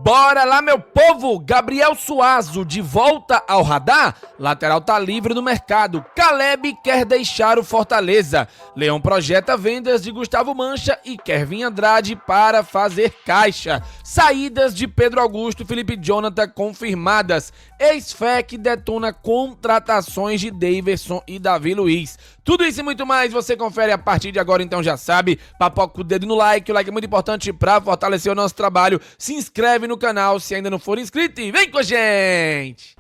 Bora lá, meu povo! Gabriel Suazo de volta ao radar? Lateral tá livre no mercado. Caleb quer deixar o Fortaleza. Leão projeta vendas de Gustavo Mancha e Kevin Andrade para fazer caixa. Saídas de Pedro Augusto e Felipe Jonathan confirmadas. Ex-FEC detona contratações de Daverson e Davi Luiz. Tudo isso e muito mais você confere a partir de agora, então já sabe. Papoca o dedo no like, o like é muito importante para fortalecer o nosso trabalho. Se inscreve no canal se ainda não for inscrito e vem com a gente!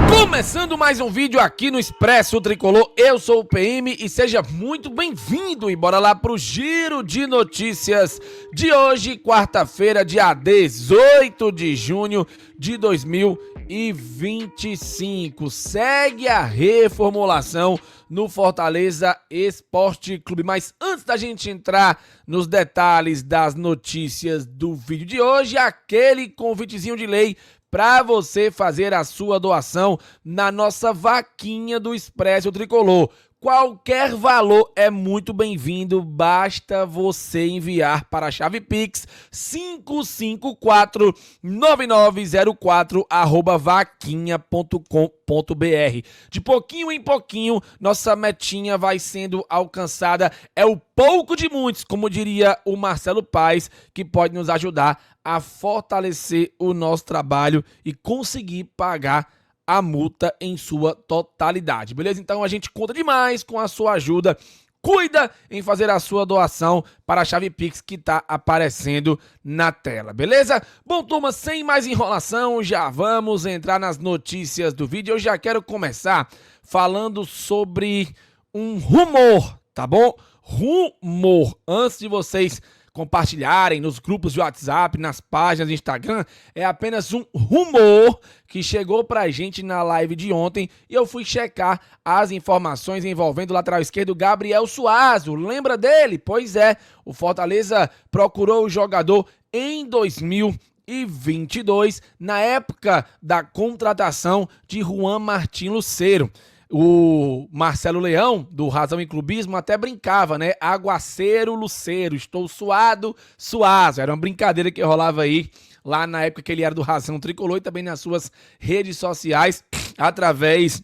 Começando mais um vídeo aqui no Expresso Tricolor, eu sou o PM e seja muito bem-vindo e bora lá pro giro de notícias de hoje, quarta-feira, dia 18 de junho de 2025. Segue a reformulação no Fortaleza Esporte Clube. Mas antes da gente entrar nos detalhes das notícias do vídeo de hoje, aquele convitezinho de lei para você fazer a sua doação na nossa vaquinha do Expresso Tricolor. Qualquer valor é muito bem-vindo, basta você enviar para a chave Pix 554-9904@vaquinha.com.br. De pouquinho em pouquinho, nossa metinha vai sendo alcançada. É o pouco de muitos, como diria o Marcelo Paes, que pode nos ajudar a fortalecer o nosso trabalho e conseguir pagar a multa em sua totalidade, beleza? Então a gente conta demais com a sua ajuda. Cuida em fazer a sua doação para a chave Pix que tá aparecendo na tela, beleza? Bom, turma, sem mais enrolação, já vamos entrar nas notícias do vídeo. Eu já quero começar falando sobre um rumor, tá bom? Rumor. Antes de vocês compartilharem nos grupos de WhatsApp, nas páginas do Instagram, é apenas um rumor que chegou pra gente na live de ontem e eu fui checar as informações envolvendo o lateral esquerdo Gabriel Suazo. Lembra dele? Pois é, o Fortaleza procurou o jogador em 2022, na época da contratação de Juan Martín Lucero. O Marcelo Leão, do Razão e Clubismo, até brincava, né? Aguaceiro Lucero, estou suado, Suazo. Era uma brincadeira que rolava aí, lá na época que ele era do Razão Tricolor e também nas suas redes sociais, através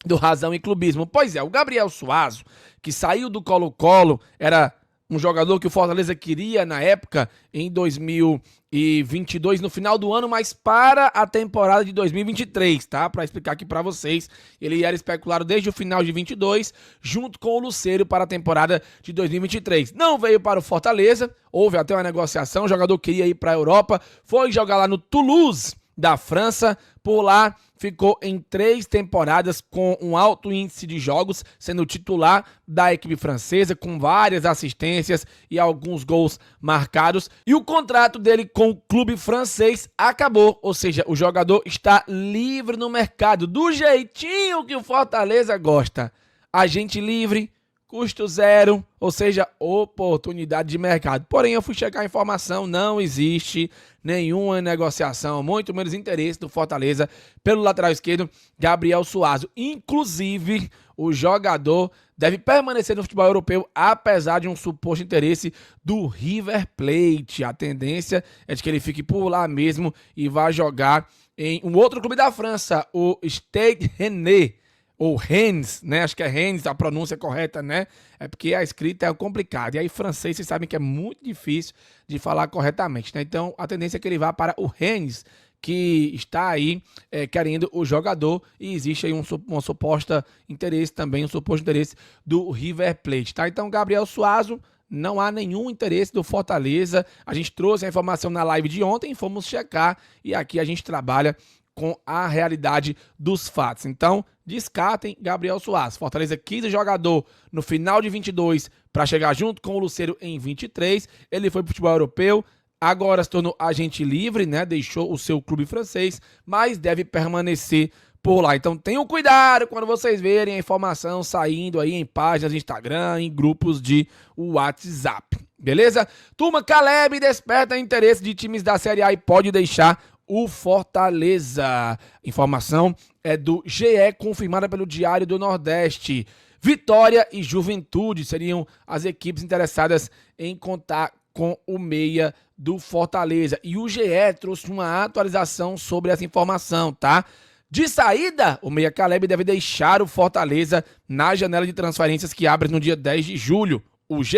do Razão e Clubismo. Pois é, o Gabriel Suazo, que saiu do Colo-Colo, era um jogador que o Fortaleza queria na época, em 2022, no final do ano, mas para a temporada de 2023, tá? Para explicar aqui para vocês, ele era especulado desde o final de 22, junto com o Lucero para a temporada de 2023. Não veio para o Fortaleza, houve até uma negociação, o jogador queria ir para a Europa, foi jogar lá no Toulouse, da França. Por lá ficou em 3 temporadas com um alto índice de jogos, sendo titular da equipe francesa, com várias assistências e alguns gols marcados. E o contrato dele com o clube francês acabou, ou seja, o jogador está livre no mercado, do jeitinho que o Fortaleza gosta. Agente livre, custo zero, ou seja, oportunidade de mercado. Porém, eu fui checar a informação, não existe nenhuma negociação, muito menos interesse do Fortaleza pelo lateral esquerdo Gabriel Suazo. Inclusive, o jogador deve permanecer no futebol europeu, apesar de um suposto interesse do River Plate. A tendência é de que ele fique por lá mesmo e vá jogar em um outro clube da França, o Stade Rennais. Ou Rennes, né? Acho que é Rennes a pronúncia correta, né? É porque a escrita é complicada. E aí, francês, vocês sabem que é muito difícil de falar corretamente, né? Então, a tendência é que ele vá para o Rennes, que está aí querendo o jogador. E existe aí uma suposta interesse também, um suposto interesse do River Plate, tá? Então, Gabriel Suazo, não há nenhum interesse do Fortaleza. A gente trouxe a informação na live de ontem, fomos checar. E aqui a gente trabalha com a realidade dos fatos. Então, descartem Gabriel Suazo. Fortaleza quis o jogador no final de 22 para chegar junto com o Lucero em 23. Ele foi para o futebol europeu, agora se tornou agente livre, né? Deixou o seu clube francês, mas deve permanecer por lá. Então tenham cuidado quando vocês verem a informação saindo aí em páginas de Instagram, em grupos de WhatsApp. Beleza? Turma, Caleb desperta interesse de times da Série A e pode deixar o Fortaleza. Informação é do GE, confirmada pelo Diário do Nordeste. Vitória e Juventude seriam as equipes interessadas em contar com o meia do Fortaleza. E o GE trouxe uma atualização sobre essa informação, tá? De saída, o meia Caleb deve deixar o Fortaleza na janela de transferências que abre no dia 10 de julho. O GE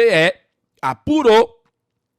apurou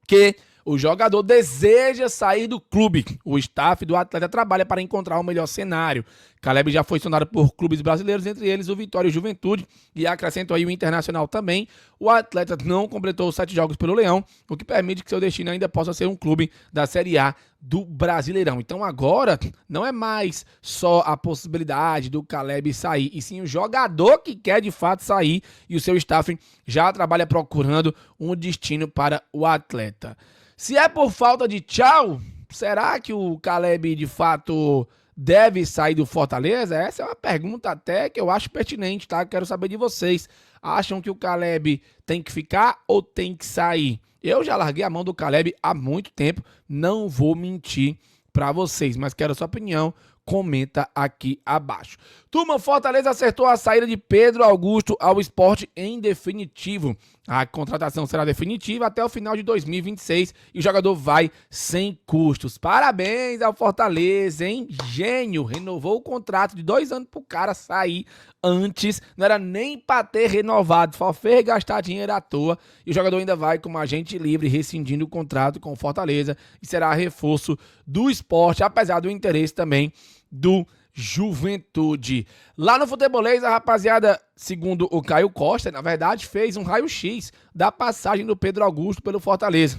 que o jogador deseja sair do clube. O staff do atleta trabalha para encontrar o melhor cenário. Caleb já foi sondado por clubes brasileiros, entre eles o Vitória e o Juventude, e acrescentou aí o Internacional também. O atleta não completou os 7 jogos pelo Leão, o que permite que seu destino ainda possa ser um clube da Série A do Brasileirão. Então agora não é mais só a possibilidade do Caleb sair, e sim o jogador que quer de fato sair, e o seu staff já trabalha procurando um destino para o atleta. Se é por falta de tchau, será que o Caleb de fato deve sair do Fortaleza? Essa é uma pergunta até que eu acho pertinente, tá? Quero saber de vocês. Acham que o Caleb tem que ficar ou tem que sair? Eu já larguei a mão do Caleb há muito tempo, não vou mentir para vocês, mas quero a sua opinião. Comenta aqui abaixo. Turma, Fortaleza acertou a saída de Pedro Augusto ao Sport em definitivo. A contratação será definitiva até o final de 2026 e o jogador vai sem custos. Parabéns ao Fortaleza, hein? Gênio, renovou o contrato de 2 anos pro cara sair antes, não era nem para ter renovado, só fez gastar dinheiro à toa e o jogador ainda vai como agente livre, rescindindo o contrato com o Fortaleza e será reforço do Sport, apesar do interesse também do Juventude. Lá no Futebolês, a rapaziada, segundo o Caio Costa, na verdade, fez um raio-x da passagem do Pedro Augusto pelo Fortaleza.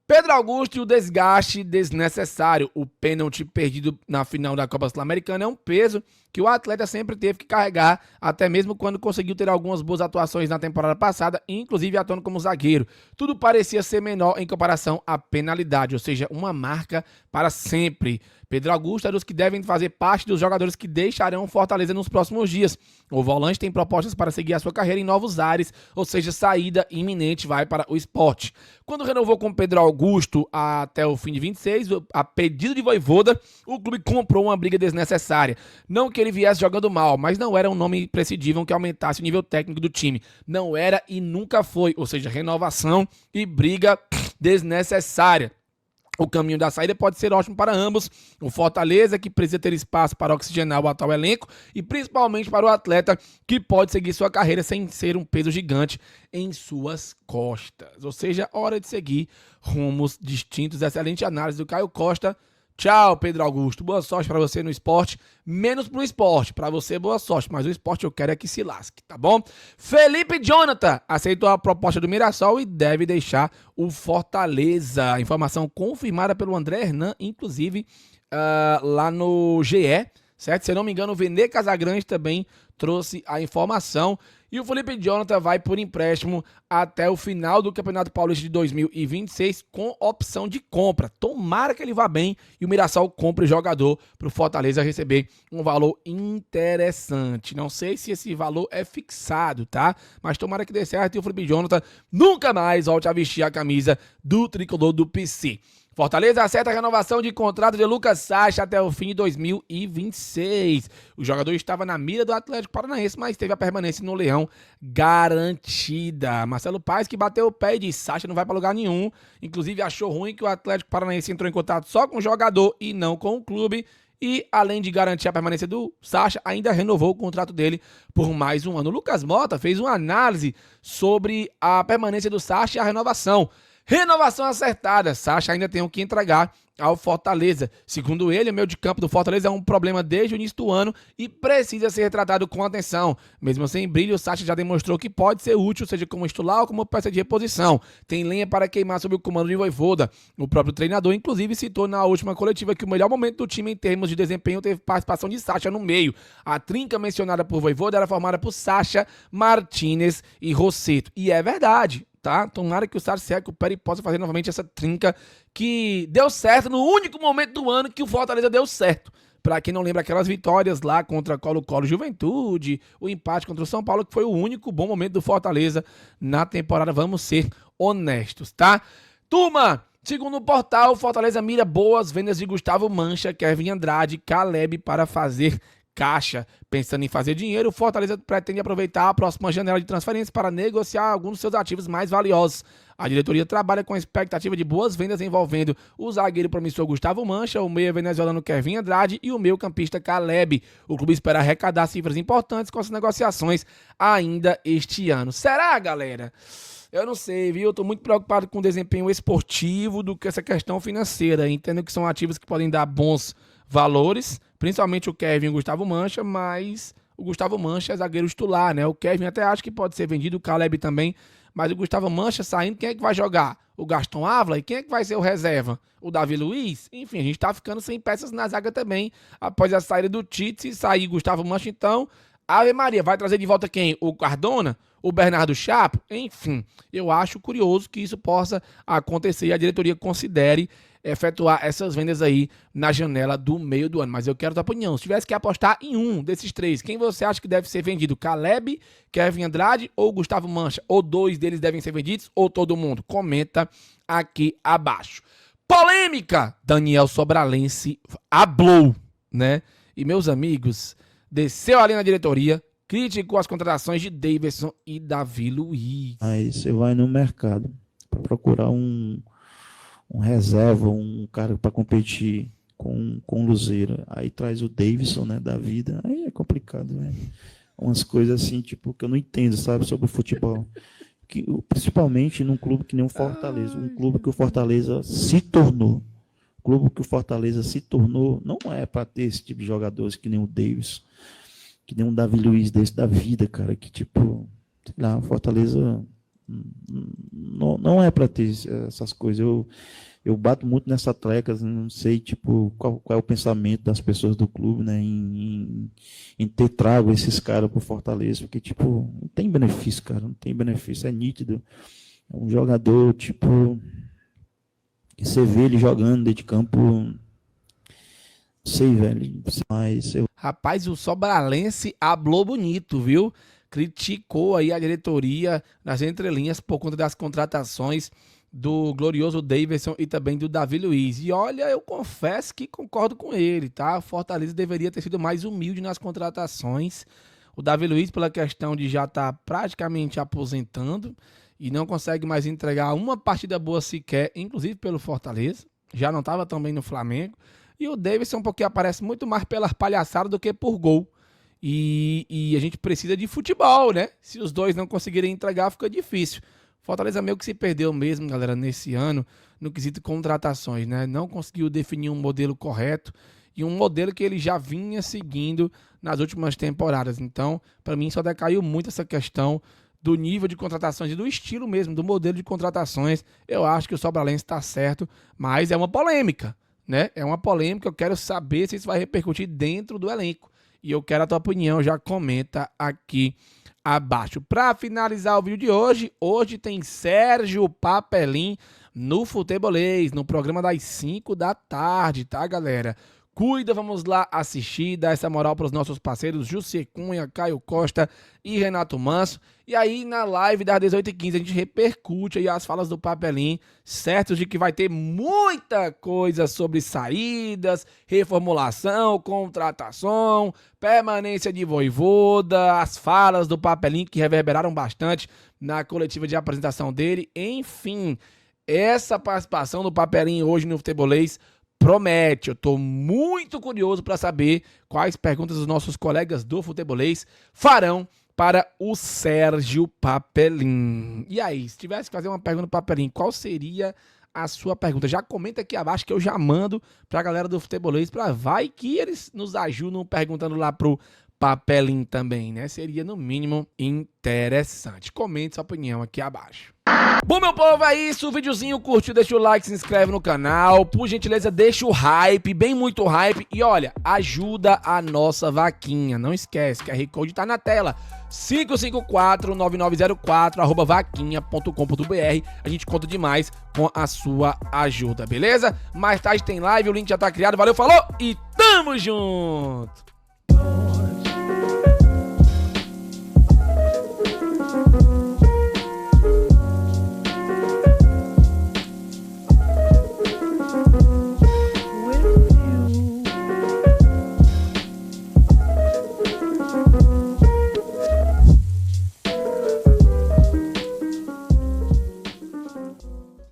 Pedro Augusto e o desgaste desnecessário. O pênalti perdido na final da Copa Sul-Americana é um peso que o atleta sempre teve que carregar, até mesmo quando conseguiu ter algumas boas atuações na temporada passada, inclusive atuando como zagueiro. Tudo parecia ser menor em comparação à penalidade, ou seja, uma marca para sempre. Pedro Augusto é dos que devem fazer parte dos jogadores que deixarão o Fortaleza nos próximos dias. O volante tem propostas para seguir a sua carreira em novos ares, ou seja, saída iminente vai para o Sport. Quando renovou com Pedro Augusto até o fim de 26, a pedido de Vojvoda, o clube comprou uma briga desnecessária. Não que ele viesse jogando mal, mas não era um nome imprescindível que aumentasse o nível técnico do time. Não era e nunca foi, ou seja, renovação e briga desnecessária. O caminho da saída pode ser ótimo para ambos. O Fortaleza, que precisa ter espaço para oxigenar o atual elenco, e principalmente para o atleta, que pode seguir sua carreira sem ser um peso gigante em suas costas. Ou seja, hora de seguir rumos distintos. Excelente análise do Caio Costa. Tchau, Pedro Augusto. Boa sorte para você no esporte. Menos pro esporte. Para você, boa sorte. Mas o esporte eu quero é que se lasque, tá bom? Felipe Jonathan aceitou a proposta do Mirassol e deve deixar o Fortaleza. Informação confirmada pelo André Hernan, inclusive lá no GE, certo? Se eu não me engano, o Vene Casagrande também trouxe a informação. E o Felipe Jonathan vai por empréstimo até o final do Campeonato Paulista de 2026 com opção de compra. Tomara que ele vá bem e o Mirassol compre o jogador para o Fortaleza receber um valor interessante. Não sei se esse valor é fixado, tá? Mas tomara que dê certo e o Felipe Jonathan nunca mais volte a vestir a camisa do tricolor do PC. Fortaleza acerta a renovação de contrato de Lucas Sacha até o fim de 2026. O jogador estava na mira do Atlético Paranaense, mas teve a permanência no Leão garantida. Marcelo Paes, que bateu o pé e disse: Sacha não vai para lugar nenhum. Inclusive achou ruim que o Atlético Paranaense entrou em contato só com o jogador e não com o clube. E, além de garantir a permanência do Sacha, ainda renovou o contrato dele por mais um ano. O Lucas Mota fez uma análise sobre a permanência do Sacha e a renovação. Renovação acertada. Sacha ainda tem o que entregar ao Fortaleza. Segundo ele, o meio de campo do Fortaleza é um problema desde o início do ano e precisa ser tratado com atenção. Mesmo sem brilho, o Sacha já demonstrou que pode ser útil, seja como titular ou como peça de reposição. Tem lenha para queimar sob o comando de Vojvoda. O próprio treinador, inclusive, citou na última coletiva que o melhor momento do time em termos de desempenho teve participação de Sacha no meio. A trinca mencionada por Vojvoda era formada por Sacha, Martínez e Rossetto. E é verdade. Tá? Tomara que o Sacha se recupere e possa fazer novamente essa trinca que deu certo no único momento do ano que o Fortaleza deu certo. Para quem não lembra aquelas vitórias lá contra Colo-Colo Juventude, o empate contra o São Paulo, que foi o único bom momento do Fortaleza na temporada, vamos ser honestos, tá? Turma, segundo o portal, Fortaleza mira boas vendas de Gustavo Mancha, Kevin Andrade, Caleb para fazer caixa pensando em fazer dinheiro, o Fortaleza pretende aproveitar a próxima janela de transferência para negociar alguns dos seus ativos mais valiosos. A diretoria trabalha com a expectativa de boas vendas envolvendo o zagueiro promissor Gustavo Mancha, o meia venezuelano Kevin Andrade e o meio-campista Caleb. O clube espera arrecadar cifras importantes com as negociações ainda este ano. Será, galera? Eu não sei, viu? Eu tô muito preocupado com o desempenho esportivo do que essa questão financeira. Entendo que são ativos que podem dar bons valores, principalmente o Kevin e o Gustavo Mancha, mas o Gustavo Mancha é zagueiro titular, né? O Kevin até acho que pode ser vendido, o Caleb também, mas o Gustavo Mancha saindo, quem é que vai jogar? O Gaston Ávila? E quem é que vai ser o reserva? O Davi Luiz? Enfim, a gente tá ficando sem peças na zaga também, após a saída do Tite. Se sair Gustavo Mancha, então, Ave Maria, vai trazer de volta quem? O Cardona? O Bernardo Chapo? Enfim, eu acho curioso que isso possa acontecer e a diretoria considere efetuar essas vendas aí na janela do meio do ano. Mas eu quero a tua opinião. Se tivesse que apostar em um desses três, quem você acha que deve ser vendido? Caleb, Kevin Andrade ou Gustavo Mancha? Ou dois deles devem ser vendidos ou todo mundo? Comenta aqui abaixo. Polêmica! Daniel Sobralense hablou, né? E meus amigos, desceu ali na diretoria, criticou as contratações de Davidson e Davi Luiz. Aí você vai no mercado para procurar um reserva, um cara para competir com o Luzeiro. Aí traz o Davidson, né, da vida. Aí é complicado, né? Umas coisas assim, tipo, que eu não entendo, sabe, sobre o futebol. Principalmente num clube que nem o Fortaleza. Um clube que o Fortaleza se tornou. O clube que o Fortaleza se tornou não é para ter esse tipo de jogadores que nem o Davidson, que nem um Davi Luiz desse da vida, cara, que tipo, sei lá, o Fortaleza não é para ter essas coisas. Eu bato muito nessa tecla, não sei tipo qual é o pensamento das pessoas do clube, né, em ter trago esses caras pro Fortaleza, porque tipo, não tem benefício, cara, não tem benefício, é nítido. É um jogador tipo que você vê ele jogando dentro de campo, não sei, velho, mas Rapaz, o Sobralense hablou bonito, viu? Criticou aí a diretoria nas entrelinhas por conta das contratações do glorioso Davidson e também do Davi Luiz. E olha, eu confesso que concordo com ele, tá? O Fortaleza deveria ter sido mais humilde nas contratações. O Davi Luiz, pela questão de já estar praticamente aposentando e não consegue mais entregar uma partida boa sequer, inclusive pelo Fortaleza. Já não estava também no Flamengo. E o Davidson, porque aparece muito mais pela palhaçada do que por gol. E a gente precisa de futebol, né? Se os dois não conseguirem entregar, fica difícil. Fortaleza meio que se perdeu mesmo, galera, nesse ano, no quesito contratações, né? Não conseguiu definir um modelo correto e um modelo que ele já vinha seguindo nas últimas temporadas. Então, para mim, só decaiu muito essa questão do nível de contratações e do estilo mesmo, do modelo de contratações. Eu acho que o Sobralense está certo, mas é uma polêmica, né? É uma polêmica, eu quero saber se isso vai repercutir dentro do elenco. E eu quero a tua opinião, já comenta aqui abaixo. Para finalizar o vídeo de hoje tem Sérgio Papelim no Futebolês, no programa das 5 da tarde, tá, galera? Cuida, vamos lá assistir, dar essa moral para os nossos parceiros José Cunha, Caio Costa e Renato Manso. E aí na live das 18h15 a gente repercute aí as falas do Papelim, certos de que vai ter muita coisa sobre saídas, reformulação, contratação, permanência de Vojvoda, as falas do Papelim que reverberaram bastante na coletiva de apresentação dele. Enfim, essa participação do Papelim hoje no Futebolês promete. Eu tô muito curioso para saber quais perguntas os nossos colegas do Futebolês farão para o Sérgio Papelim. E aí, se tivesse que fazer uma pergunta para o Papelim, qual seria a sua pergunta? Já comenta aqui abaixo que eu já mando para a galera do Futebolês, para vai que eles nos ajudam perguntando lá pro Papelim também, né? Seria no mínimo interessante. Comente sua opinião aqui abaixo. Bom, meu povo, é isso. O videozinho curtiu, deixa o like, se inscreve no canal. Por gentileza, deixa o hype, bem muito hype. E olha, ajuda a nossa vaquinha. Não esquece, que a QR Code tá na tela. 554-9904 @vaquinha.com.br. A gente conta demais com a sua ajuda, beleza? Mais tarde tem live, o link já tá criado. Valeu, falou e tamo junto!